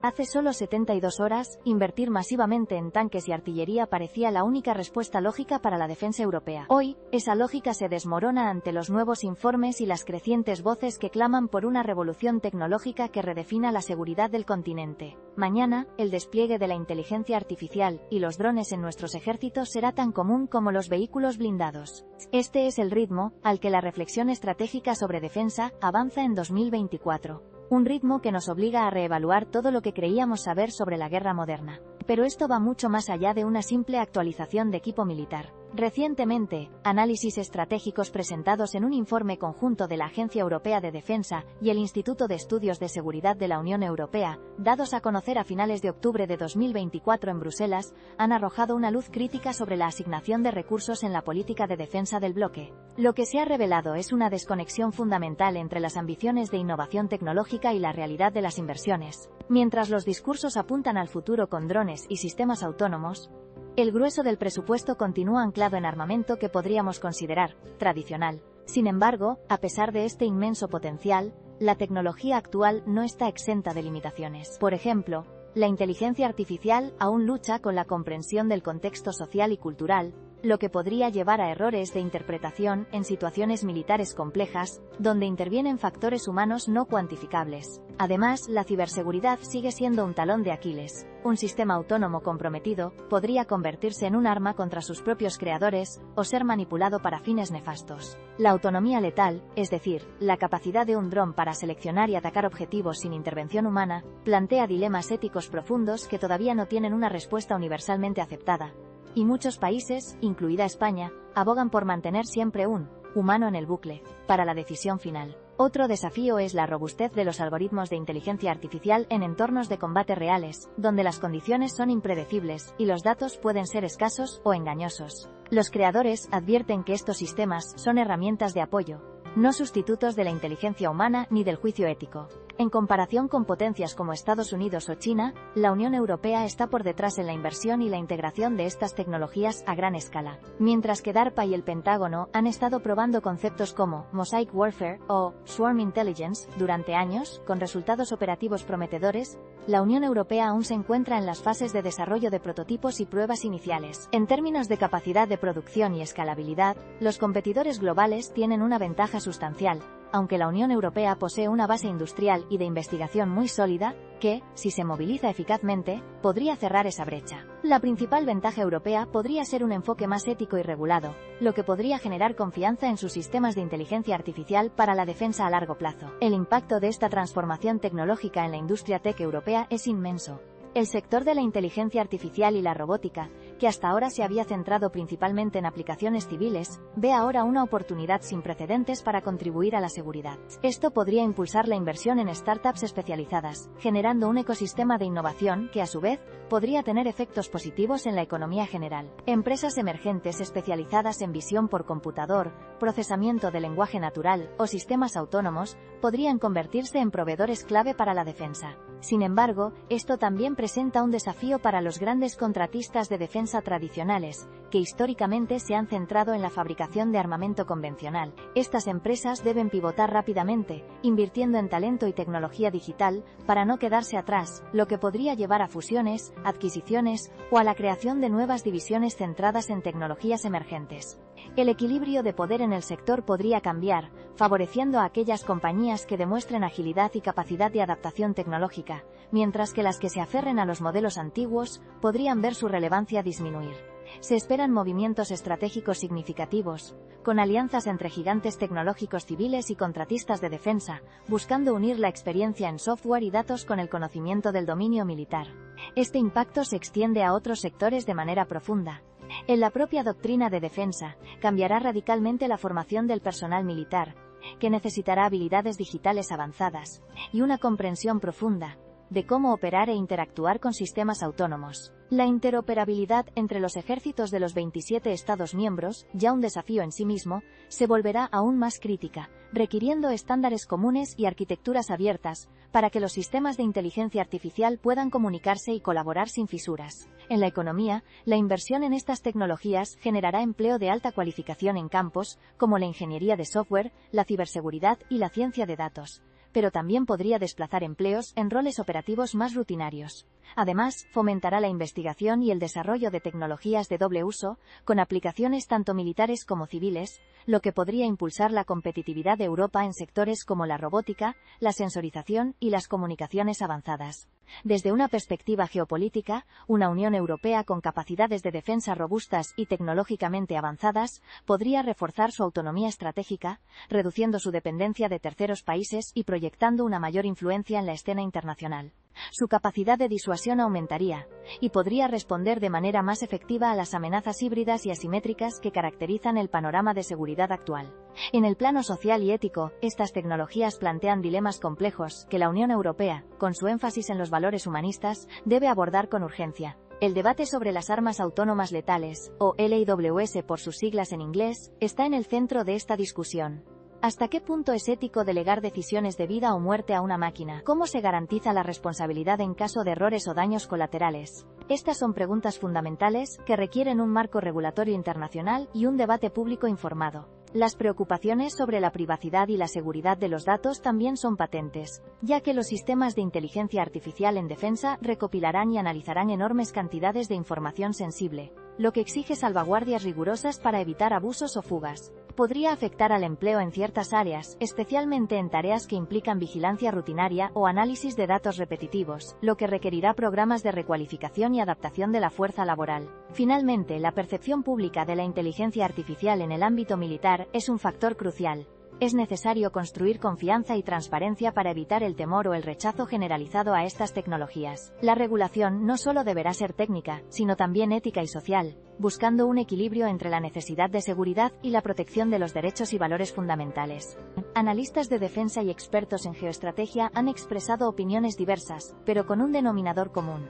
Hace solo 72 horas, invertir masivamente en tanques y artillería parecía la única respuesta lógica para la defensa europea. Hoy, esa lógica se desmorona ante los nuevos informes y las crecientes voces que claman por una revolución tecnológica que redefina la seguridad del continente. Mañana, el despliegue de la inteligencia artificial y los drones en nuestros ejércitos será tan común como los vehículos blindados. Este es el ritmo al que la reflexión estratégica sobre defensa avanza en 2024. Un ritmo que nos obliga a reevaluar todo lo que creíamos saber sobre la guerra moderna. Pero esto va mucho más allá de una simple actualización de equipo militar. Recientemente, análisis estratégicos presentados en un informe conjunto de la Agencia Europea de Defensa y el Instituto de Estudios de Seguridad de la Unión Europea, dados a conocer a finales de octubre de 2024 en Bruselas, han arrojado una luz crítica sobre la asignación de recursos en la política de defensa del bloque. Lo que se ha revelado es una desconexión fundamental entre las ambiciones de innovación tecnológica y la realidad de las inversiones. Mientras los discursos apuntan al futuro con drones y sistemas autónomos, el grueso del presupuesto continúa anclado en armamento que podríamos considerar tradicional. Sin embargo, a pesar de este inmenso potencial, la tecnología actual no está exenta de limitaciones. Por ejemplo, la inteligencia artificial aún lucha con la comprensión del contexto social y cultural, lo que podría llevar a errores de interpretación en situaciones militares complejas, donde intervienen factores humanos no cuantificables. Además, la ciberseguridad sigue siendo un talón de Aquiles. Un sistema autónomo comprometido podría convertirse en un arma contra sus propios creadores o ser manipulado para fines nefastos. La autonomía letal, es decir, la capacidad de un dron para seleccionar y atacar objetivos sin intervención humana, plantea dilemas éticos profundos que todavía no tienen una respuesta universalmente aceptada. Y muchos países, incluida España, abogan por mantener siempre un humano en el bucle para la decisión final. Otro desafío es la robustez de los algoritmos de inteligencia artificial en entornos de combate reales, donde las condiciones son impredecibles y los datos pueden ser escasos o engañosos. Los creadores advierten que estos sistemas son herramientas de apoyo, no sustitutos de la inteligencia humana ni del juicio ético. En comparación con potencias como Estados Unidos o China, la Unión Europea está por detrás en la inversión y la integración de estas tecnologías a gran escala. Mientras que DARPA y el Pentágono han estado probando conceptos como Mosaic Warfare o Swarm Intelligence durante años, con resultados operativos prometedores, la Unión Europea aún se encuentra en las fases de desarrollo de prototipos y pruebas iniciales. En términos de capacidad de producción y escalabilidad, los competidores globales tienen una ventaja sustancial, aunque la Unión Europea posee una base industrial y de investigación muy sólida, que, si se moviliza eficazmente, podría cerrar esa brecha. La principal ventaja europea podría ser un enfoque más ético y regulado, lo que podría generar confianza en sus sistemas de inteligencia artificial para la defensa a largo plazo. El impacto de esta transformación tecnológica en la industria tech europea es inmenso. El sector de la inteligencia artificial y la robótica, que hasta ahora se había centrado principalmente en aplicaciones civiles, ve ahora una oportunidad sin precedentes para contribuir a la seguridad. Esto podría impulsar la inversión en startups especializadas, generando un ecosistema de innovación que, a su vez, podría tener efectos positivos en la economía general. Empresas emergentes especializadas en visión por computador, procesamiento de lenguaje natural o sistemas autónomos podrían convertirse en proveedores clave para la defensa. Sin embargo, esto también presenta un desafío para los grandes contratistas de defensa tradicionales, que históricamente se han centrado en la fabricación de armamento convencional. Estas empresas deben pivotar rápidamente, invirtiendo en talento y tecnología digital, para no quedarse atrás, lo que podría llevar a fusiones, adquisiciones, o a la creación de nuevas divisiones centradas en tecnologías emergentes. El equilibrio de poder en el sector podría cambiar, favoreciendo a aquellas compañías que demuestren agilidad y capacidad de adaptación tecnológica, mientras que las que se aferren a los modelos antiguos podrían ver su relevancia disminuir. Se esperan movimientos estratégicos significativos, con alianzas entre gigantes tecnológicos civiles y contratistas de defensa, buscando unir la experiencia en software y datos con el conocimiento del dominio militar. Este impacto se extiende a otros sectores de manera profunda. En la propia doctrina de defensa, cambiará radicalmente la formación del personal militar, que necesitará habilidades digitales avanzadas y una comprensión profunda de cómo operar e interactuar con sistemas autónomos. La interoperabilidad entre los ejércitos de los 27 Estados miembros, ya un desafío en sí mismo, se volverá aún más crítica, requiriendo estándares comunes y arquitecturas abiertas, para que los sistemas de inteligencia artificial puedan comunicarse y colaborar sin fisuras. En la economía, la inversión en estas tecnologías generará empleo de alta cualificación en campos, como la ingeniería de software, la ciberseguridad y la ciencia de datos. pero también podría desplazar empleos en roles operativos más rutinarios. Además, fomentará la investigación y el desarrollo de tecnologías de doble uso, con aplicaciones tanto militares como civiles, lo que podría impulsar la competitividad de Europa en sectores como la robótica, la sensorización y las comunicaciones avanzadas. Desde una perspectiva geopolítica, una Unión Europea con capacidades de defensa robustas y tecnológicamente avanzadas podría reforzar su autonomía estratégica, reduciendo su dependencia de terceros países y proyectando una mayor influencia en la escena internacional. Su capacidad de disuasión aumentaría, y podría responder de manera más efectiva a las amenazas híbridas y asimétricas que caracterizan el panorama de seguridad actual. En el plano social y ético, estas tecnologías plantean dilemas complejos que la Unión Europea, con su énfasis en los valores humanistas, debe abordar con urgencia. El debate sobre las armas autónomas letales, o LAWS por sus siglas en inglés, está en el centro de esta discusión. ¿Hasta qué punto es ético delegar decisiones de vida o muerte a una máquina? ¿Cómo se garantiza la responsabilidad en caso de errores o daños colaterales? Estas son preguntas fundamentales que requieren un marco regulatorio internacional y un debate público informado. Las preocupaciones sobre la privacidad y la seguridad de los datos también son patentes, ya que los sistemas de inteligencia artificial en defensa recopilarán y analizarán enormes cantidades de información sensible, lo que exige salvaguardias rigurosas para evitar abusos o fugas. Podría afectar al empleo en ciertas áreas, especialmente en tareas que implican vigilancia rutinaria o análisis de datos repetitivos, lo que requerirá programas de recualificación y adaptación de la fuerza laboral. Finalmente, la percepción pública de la inteligencia artificial en el ámbito militar es un factor crucial. Es necesario construir confianza y transparencia para evitar el temor o el rechazo generalizado a estas tecnologías. La regulación no solo deberá ser técnica, sino también ética y social, buscando un equilibrio entre la necesidad de seguridad y la protección de los derechos y valores fundamentales. Analistas de defensa y expertos en geoestrategia han expresado opiniones diversas, pero con un denominador común: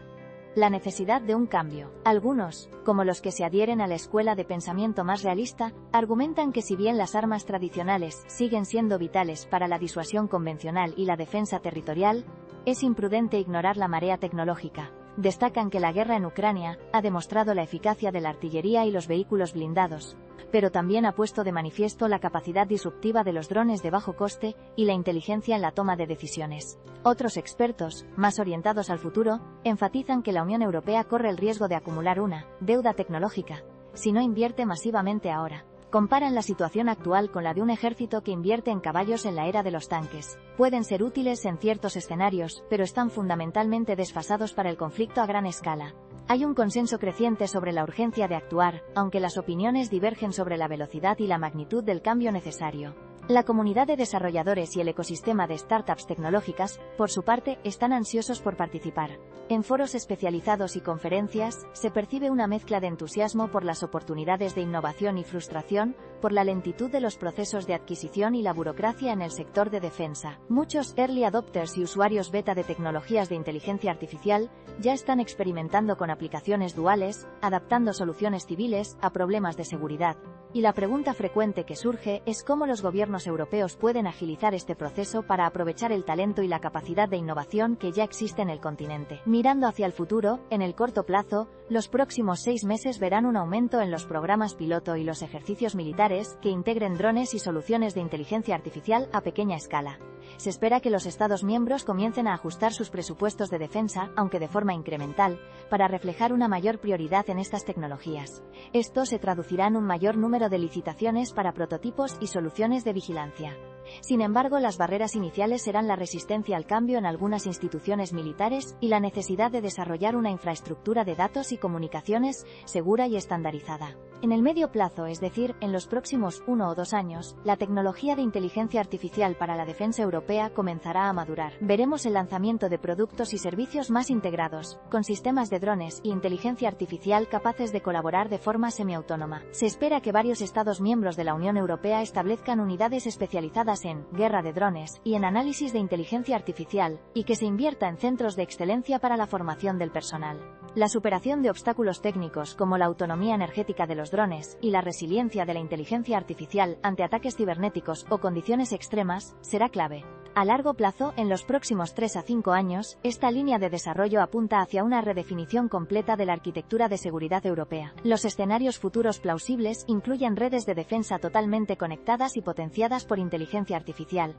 la necesidad de un cambio. Algunos, como los que se adhieren a la escuela de pensamiento más realista, argumentan que si bien las armas tradicionales siguen siendo vitales para la disuasión convencional y la defensa territorial, es imprudente ignorar la marea tecnológica. Destacan que la guerra en Ucrania ha demostrado la eficacia de la artillería y los vehículos blindados, pero también ha puesto de manifiesto la capacidad disruptiva de los drones de bajo coste y la inteligencia en la toma de decisiones. Otros expertos, más orientados al futuro, enfatizan que la Unión Europea corre el riesgo de acumular una deuda tecnológica si no invierte masivamente ahora. Comparan la situación actual con la de un ejército que invierte en caballos en la era de los tanques. Pueden ser útiles en ciertos escenarios, pero están fundamentalmente desfasados para el conflicto a gran escala. Hay un consenso creciente sobre la urgencia de actuar, aunque las opiniones divergen sobre la velocidad y la magnitud del cambio necesario. La comunidad de desarrolladores y el ecosistema de startups tecnológicas, por su parte, están ansiosos por participar. En foros especializados y conferencias, se percibe una mezcla de entusiasmo por las oportunidades de innovación y frustración por la lentitud de los procesos de adquisición y la burocracia en el sector de defensa. Muchos early adopters y usuarios beta de tecnologías de inteligencia artificial ya están experimentando con aplicaciones duales, adaptando soluciones civiles a problemas de seguridad. Y la pregunta frecuente que surge es cómo los gobiernos europeos pueden agilizar este proceso para aprovechar el talento y la capacidad de innovación que ya existe en el continente. Mirando hacia el futuro, en el corto plazo, los próximos 6 meses verán un aumento en los programas piloto y los ejercicios militares que integren drones y soluciones de inteligencia artificial a pequeña escala. Se espera que los Estados miembros comiencen a ajustar sus presupuestos de defensa, aunque de forma incremental, para reflejar una mayor prioridad en estas tecnologías. Esto se traducirá en un mayor número de licitaciones para prototipos y soluciones de vigilancia. Sin embargo, las barreras iniciales serán la resistencia al cambio en algunas instituciones militares y la necesidad de desarrollar una infraestructura de datos y comunicaciones segura y estandarizada. En el medio plazo, es decir, en los próximos 1 o 2 años, la tecnología de inteligencia artificial para la defensa europea comenzará a madurar. Veremos el lanzamiento de productos y servicios más integrados, con sistemas de drones y inteligencia artificial capaces de colaborar de forma semiautónoma. Se espera que varios Estados miembros de la Unión Europea establezcan unidades especializadas en guerra de drones y en análisis de inteligencia artificial, y que se invierta en centros de excelencia para la formación del personal. La superación de obstáculos técnicos como la autonomía energética de los drones y la resiliencia de la inteligencia artificial ante ataques cibernéticos o condiciones extremas será clave. A largo plazo, en los próximos 3 a 5 años, esta línea de desarrollo apunta hacia una redefinición completa de la arquitectura de seguridad europea. Los escenarios futuros plausibles incluyen redes de defensa totalmente conectadas y potenciadas por inteligencia artificial,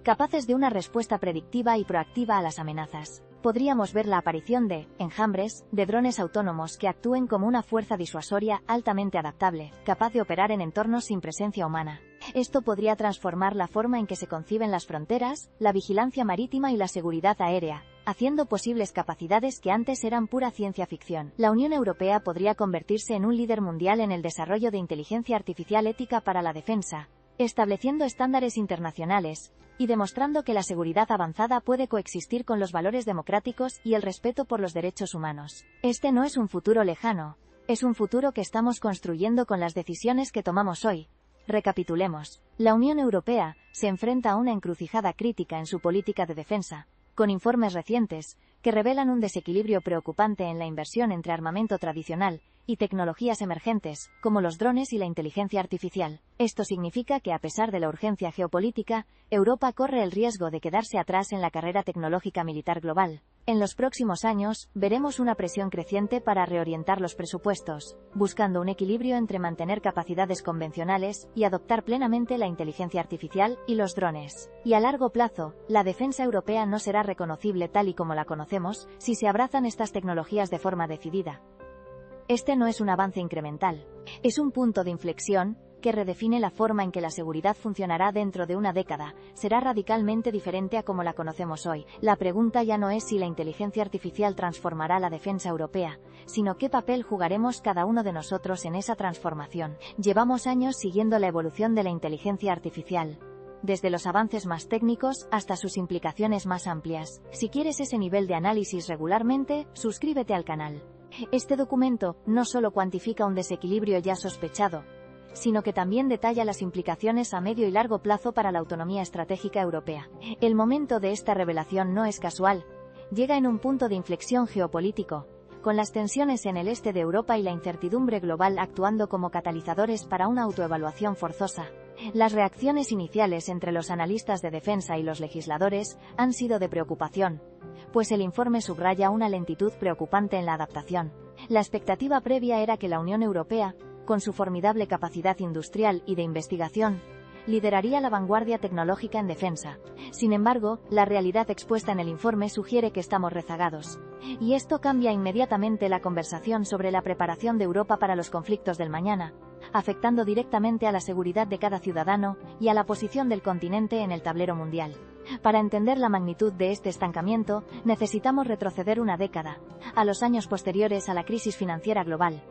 capaces de una respuesta predictiva y proactiva a las amenazas. Podríamos ver la aparición de enjambres de drones autónomos que actúen como una fuerza disuasoria altamente adaptable, capaz de operar en entornos sin presencia humana. Esto podría transformar la forma en que se conciben las fronteras, la vigilancia marítima y la seguridad aérea, haciendo posibles capacidades que antes eran pura ciencia ficción. La Unión Europea podría convertirse en un líder mundial en el desarrollo de inteligencia artificial ética para la defensa, estableciendo estándares internacionales y demostrando que la seguridad avanzada puede coexistir con los valores democráticos y el respeto por los derechos humanos. Este no es un futuro lejano, es un futuro que estamos construyendo con las decisiones que tomamos hoy. Recapitulemos. La Unión Europea se enfrenta a una encrucijada crítica en su política de defensa, con informes recientes que revelan un desequilibrio preocupante en la inversión entre armamento tradicional y tecnologías emergentes, como los drones y la inteligencia artificial. Esto significa que, a pesar de la urgencia geopolítica, Europa corre el riesgo de quedarse atrás en la carrera tecnológica militar global. En los próximos años, veremos una presión creciente para reorientar los presupuestos, buscando un equilibrio entre mantener capacidades convencionales y adoptar plenamente la inteligencia artificial y los drones. Y a largo plazo, la defensa europea no será reconocible tal y como la conocemos si se abrazan estas tecnologías de forma decidida. Este no es un avance incremental, es un punto de inflexión que redefine la forma en que la seguridad funcionará dentro de una década. Será radicalmente diferente a como la conocemos hoy. La pregunta ya no es si la inteligencia artificial transformará la defensa europea, sino qué papel jugaremos cada uno de nosotros en esa transformación. Llevamos años siguiendo la evolución de la inteligencia artificial, desde los avances más técnicos hasta sus implicaciones más amplias. Si quieres ese nivel de análisis regularmente, suscríbete al canal. Este documento no solo cuantifica un desequilibrio ya sospechado, sino que también detalla las implicaciones a medio y largo plazo para la autonomía estratégica europea. El momento de esta revelación no es casual, llega en un punto de inflexión geopolítico, con las tensiones en el este de Europa y la incertidumbre global actuando como catalizadores para una autoevaluación forzosa. Las reacciones iniciales entre los analistas de defensa y los legisladores han sido de preocupación, pues el informe subraya una lentitud preocupante en la adaptación. La expectativa previa era que la Unión Europea, con su formidable capacidad industrial y de investigación, lideraría la vanguardia tecnológica en defensa. Sin embargo, la realidad expuesta en el informe sugiere que estamos rezagados. Y esto cambia inmediatamente la conversación sobre la preparación de Europa para los conflictos del mañana, afectando directamente a la seguridad de cada ciudadano y a la posición del continente en el tablero mundial. Para entender la magnitud de este estancamiento, necesitamos retroceder una década, a los años posteriores a la crisis financiera global,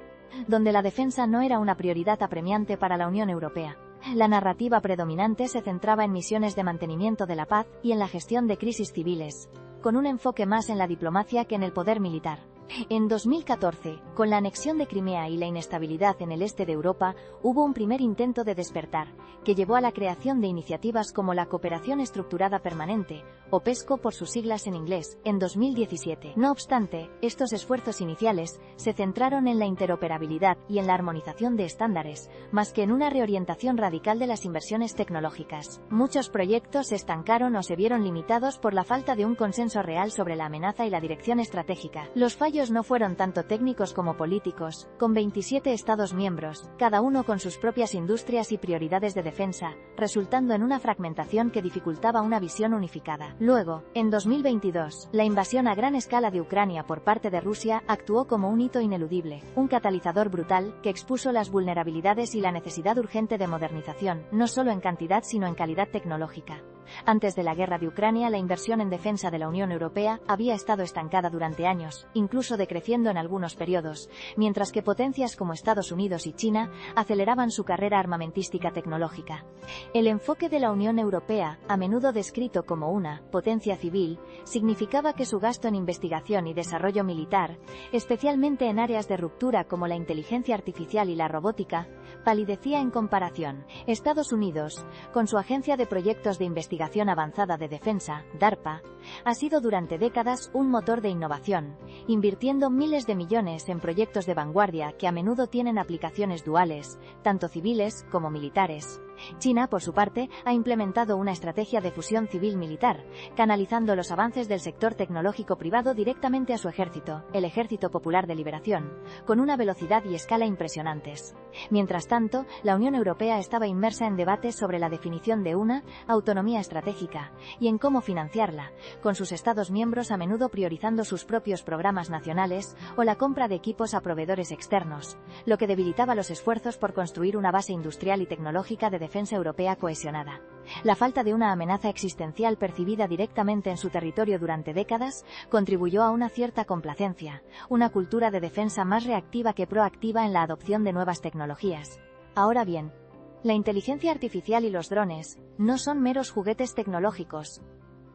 donde la defensa no era una prioridad apremiante para la Unión Europea. La narrativa predominante se centraba en misiones de mantenimiento de la paz y en la gestión de crisis civiles, con un enfoque más en la diplomacia que en el poder militar. En 2014, con la anexión de Crimea y la inestabilidad en el este de Europa, hubo un primer intento de despertar, que llevó a la creación de iniciativas como la Cooperación Estructurada Permanente, o PESCO por sus siglas en inglés, en 2017. No obstante, estos esfuerzos iniciales se centraron en la interoperabilidad y en la armonización de estándares, más que en una reorientación radical de las inversiones tecnológicas. Muchos proyectos se estancaron o se vieron limitados por la falta de un consenso real sobre la amenaza y la dirección estratégica. Los fallos no fueron tanto técnicos como políticos, con 27 Estados miembros, cada uno con sus propias industrias y prioridades de defensa, resultando en una fragmentación que dificultaba una visión unificada. Luego, en 2022, la invasión a gran escala de Ucrania por parte de Rusia actuó como un hito ineludible, un catalizador brutal que expuso las vulnerabilidades y la necesidad urgente de modernización, no solo en cantidad sino en calidad tecnológica. Antes de la guerra de Ucrania, la inversión en defensa de la Unión Europea había estado estancada durante años, incluso decreciendo en algunos periodos, mientras que potencias como Estados Unidos y China aceleraban su carrera armamentística tecnológica. El enfoque de la Unión Europea, a menudo descrito como una potencia civil, significaba que su gasto en investigación y desarrollo militar, especialmente en áreas de ruptura como la inteligencia artificial y la robótica, palidecía en comparación. Estados Unidos, con su Agencia de Proyectos de Investigación Avanzada de Defensa, DARPA, ha sido durante décadas un motor de innovación, invirtiendo miles de millones en proyectos de vanguardia que a menudo tienen aplicaciones duales, tanto civiles como militares. China, por su parte, ha implementado una estrategia de fusión civil-militar, canalizando los avances del sector tecnológico privado directamente a su ejército, el Ejército Popular de Liberación, con una velocidad y escala impresionantes. Mientras tanto, la Unión Europea estaba inmersa en debates sobre la definición de una autonomía estratégica y en cómo financiarla, con sus Estados miembros a menudo priorizando sus propios programas nacionales o la compra de equipos a proveedores externos, lo que debilitaba los esfuerzos por construir una base industrial y tecnológica de defensa europea cohesionada. La falta de una amenaza existencial percibida directamente en su territorio durante décadas contribuyó a una cierta complacencia, una cultura de defensa más reactiva que proactiva en la adopción de nuevas tecnologías. Ahora bien, la inteligencia artificial y los drones no son meros juguetes tecnológicos.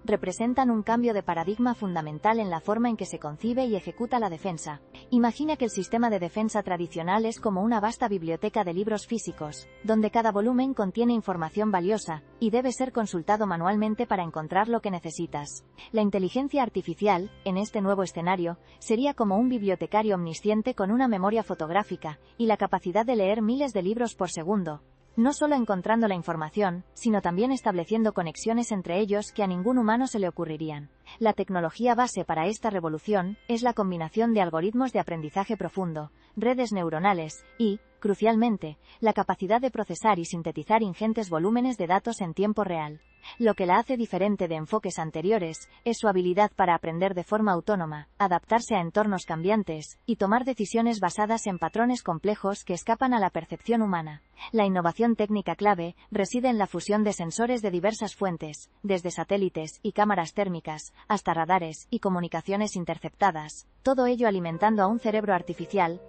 Representan un cambio de paradigma fundamental en la forma en que se concibe y ejecuta la defensa. Imagina que el sistema de defensa tradicional es como una vasta biblioteca de libros físicos, donde cada volumen contiene información valiosa, y debe ser consultado manualmente para encontrar lo que necesitas. La inteligencia artificial, en este nuevo escenario, sería como un bibliotecario omnisciente con una memoria fotográfica, y la capacidad de leer miles de libros por segundo, no solo encontrando la información, sino también estableciendo conexiones entre ellos que a ningún humano se le ocurrirían. La tecnología base para esta revolución es la combinación de algoritmos de aprendizaje profundo, redes neuronales y, crucialmente, la capacidad de procesar y sintetizar ingentes volúmenes de datos en tiempo real. Lo que la hace diferente de enfoques anteriores es su habilidad para aprender de forma autónoma, adaptarse a entornos cambiantes y tomar decisiones basadas en patrones complejos que escapan a la percepción humana. La innovación técnica clave reside en la fusión de sensores de diversas fuentes, desde satélites y cámaras térmicas, hasta radares y comunicaciones interceptadas, todo ello alimentando a un cerebro artificial,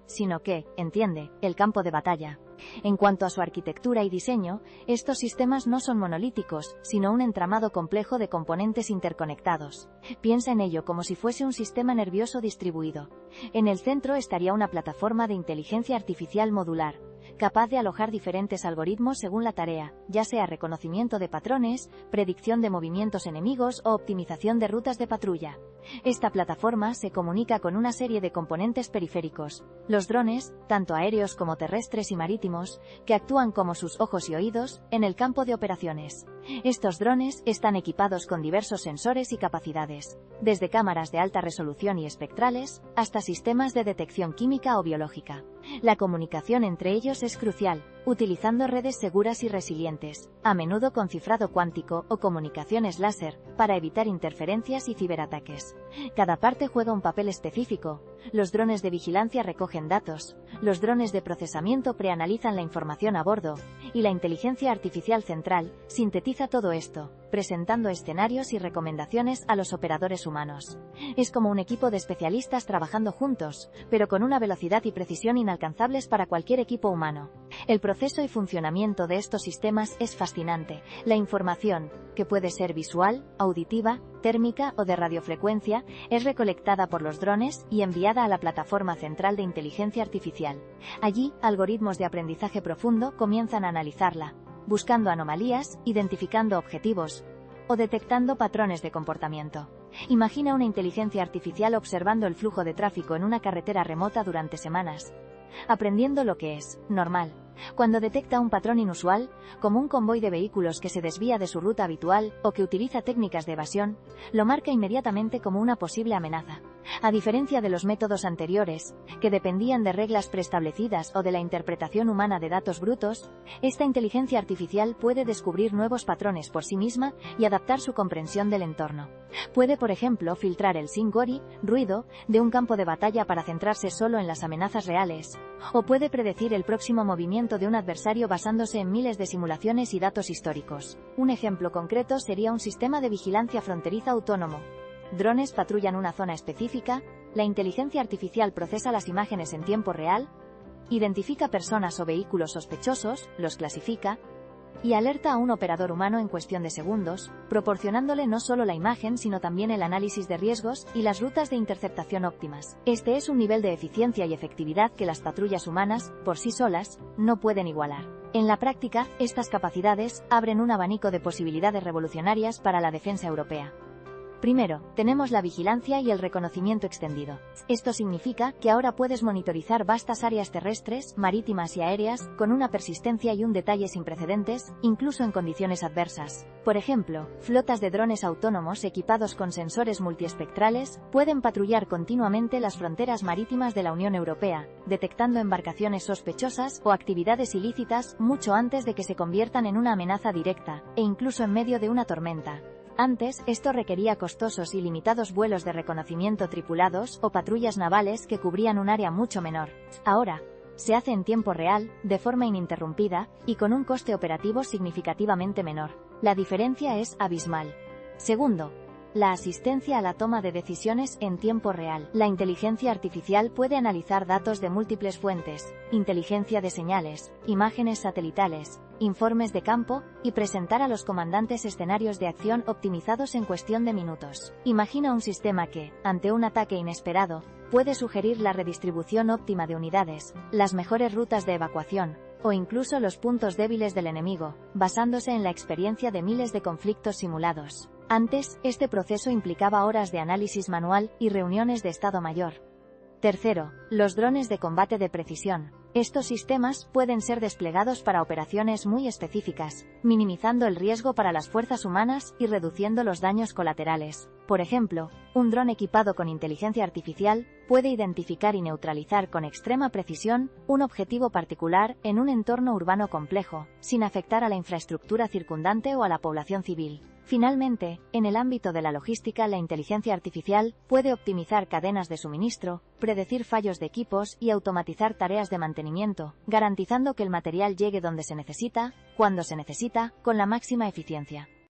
sino que, entiende, el campo de batalla. En cuanto a su arquitectura y diseño, estos sistemas no son monolíticos, sino un entramado complejo de componentes interconectados. Piensa en ello como si fuese un sistema nervioso distribuido. En el centro estaría una plataforma de inteligencia artificial modular, capaz de alojar diferentes algoritmos según la tarea, ya sea reconocimiento de patrones, predicción de movimientos enemigos o optimización de rutas de patrulla. Esta plataforma se comunica con una serie de componentes periféricos, los drones, tanto aéreos como terrestres y marítimos, que actúan como sus ojos y oídos en el campo de operaciones. Estos drones están equipados con diversos sensores y capacidades, desde cámaras de alta resolución y espectrales, hasta sistemas de detección química o biológica. La comunicación entre ellos es crucial, utilizando redes seguras y resilientes, a menudo con cifrado cuántico o comunicaciones láser, para evitar interferencias y ciberataques. Cada parte juega un papel específico. Los drones de vigilancia recogen datos, los drones de procesamiento preanalizan la información a bordo, y la inteligencia artificial central sintetiza todo esto, presentando escenarios y recomendaciones a los operadores humanos. Es como un equipo de especialistas trabajando juntos, pero con una velocidad y precisión inalcanzables para cualquier equipo humano. El proceso y funcionamiento de estos sistemas es fascinante. La información, que puede ser visual, auditiva, térmica o de radiofrecuencia, es recolectada por los drones y enviada a la plataforma central de inteligencia artificial. Allí, algoritmos de aprendizaje profundo comienzan a analizarla, buscando anomalías, identificando objetivos o detectando patrones de comportamiento. Imagina una inteligencia artificial observando el flujo de tráfico en una carretera remota durante semanas, aprendiendo lo que es normal. Cuando detecta un patrón inusual, como un convoy de vehículos que se desvía de su ruta habitual o que utiliza técnicas de evasión, lo marca inmediatamente como una posible amenaza. A diferencia de los métodos anteriores, que dependían de reglas preestablecidas o de la interpretación humana de datos brutos, esta inteligencia artificial puede descubrir nuevos patrones por sí misma y adaptar su comprensión del entorno. Puede, por ejemplo, filtrar el singori, ruido, de un campo de batalla para centrarse solo en las amenazas reales, o puede predecir el próximo movimiento de un adversario basándose en miles de simulaciones y datos históricos. Un ejemplo concreto sería un sistema de vigilancia fronteriza autónomo. Drones patrullan una zona específica, la inteligencia artificial procesa las imágenes en tiempo real, identifica personas o vehículos sospechosos, los clasifica, y alerta a un operador humano en cuestión de segundos, proporcionándole no solo la imagen sino también el análisis de riesgos y las rutas de interceptación óptimas. Este es un nivel de eficiencia y efectividad que las patrullas humanas, por sí solas, no pueden igualar. En la práctica, estas capacidades abren un abanico de posibilidades revolucionarias para la defensa europea. Primero, tenemos la vigilancia y el reconocimiento extendido. Esto significa que ahora puedes monitorizar vastas áreas terrestres, marítimas y aéreas, con una persistencia y un detalle sin precedentes, incluso en condiciones adversas. Por ejemplo, flotas de drones autónomos equipados con sensores multiespectrales pueden patrullar continuamente las fronteras marítimas de la Unión Europea, detectando embarcaciones sospechosas o actividades ilícitas mucho antes de que se conviertan en una amenaza directa, e incluso en medio de una tormenta. Antes, esto requería costosos y limitados vuelos de reconocimiento tripulados o patrullas navales que cubrían un área mucho menor. Ahora, se hace en tiempo real, de forma ininterrumpida, y con un coste operativo significativamente menor. La diferencia es abismal. Segundo, la asistencia a la toma de decisiones en tiempo real. La inteligencia artificial puede analizar datos de múltiples fuentes, inteligencia de señales, imágenes satelitales, informes de campo, y presentar a los comandantes escenarios de acción optimizados en cuestión de minutos. Imagina un sistema que, ante un ataque inesperado, puede sugerir la redistribución óptima de unidades, las mejores rutas de evacuación, o incluso los puntos débiles del enemigo, basándose en la experiencia de miles de conflictos simulados. Antes, este proceso implicaba horas de análisis manual y reuniones de Estado Mayor. Tercero, los drones de combate de precisión. Estos sistemas pueden ser desplegados para operaciones muy específicas, minimizando el riesgo para las fuerzas humanas y reduciendo los daños colaterales. Por ejemplo, un dron equipado con inteligencia artificial puede identificar y neutralizar con extrema precisión un objetivo particular en un entorno urbano complejo, sin afectar a la infraestructura circundante o a la población civil. Finalmente, en el ámbito de la logística, la inteligencia artificial puede optimizar cadenas de suministro, predecir fallos de equipos y automatizar tareas de mantenimiento, garantizando que el material llegue donde se necesita, cuando se necesita, con la máxima eficiencia.